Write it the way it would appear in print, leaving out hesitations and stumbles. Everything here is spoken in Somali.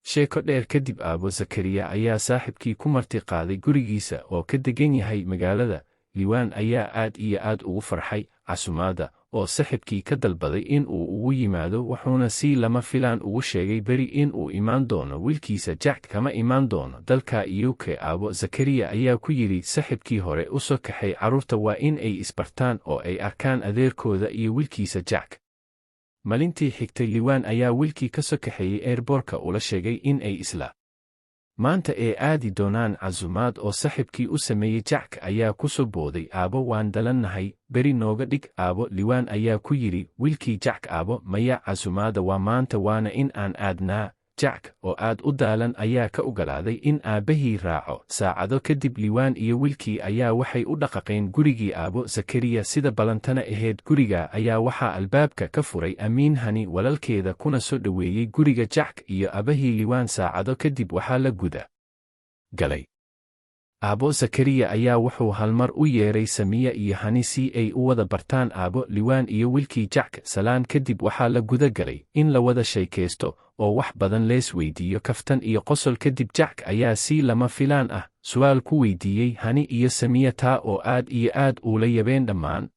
sheeko dheer kadib aabo Zakariya ayaa saaxiibkii ku marti qaaday gurigiisa oo ka degan yahay magaalada. Liwaan ayaa aad iyo aad ugu farxay casumaadda oo saaxiibkii ka dalbaday in uu ugu yimaado, wuxuuna si lama filaan ugu sheegay beri in uu imaan doono wiilkiisa Jack kama imaan doono dalka UK. Aabo Zakariya ayaa ku yidhi saaxiibkii hore u soo kaxay carruurta, waa in ay isbartaan oo ay arkaan adeerkooda iyo wiilkiisa Jack. Maalintii xigtay Liwaan ayaa wiilkii ka soo kaxeeyey airbortka ula sheegay in ay isla maanta ay aadi doonaan casumaad oo saaxiibkii u sameeyey. Jack ayaa ku soo booday, aabo waan dalannahay, beri nooga dhig. Aabo Liwaan ayaa ku yidhi wiilkii Jack, aabo maya, casumaadda waa maanta waana in aan aadnaa. Jack oo aad u daalan ayaa ka ogolaaday in aabahii raaco. Saacado kadib Liwaan iyo wiilkii ayaa waxay u dhaqaaqeen gurigii aabo Zakariya sida ballantana ahayd. Guriga ayaa waxaa albaabka ka furay Amiin Hani walaalkeeda kuna soo dhoweeyey guriga Jack iyo aabahii Liwaan. Saacado kadib waxaa la guda galay. Aabo Zakariya ayaa wuxuu halmar u yeeray Samiya iyo Hani si ay u wada bartaan aabo Liwaan iyo wiilkii Jack. Salaan kadib waxaa la guda galay in la wada sheekaysto oo wax badan lees weydiiyo, kaftan iyo qosol. Kadib Jack ayaa si lama filaan ah su'aal ku weydiiyey Hani iyo Samiya, taa oo aad iyo aad ula yabeen dhammaan.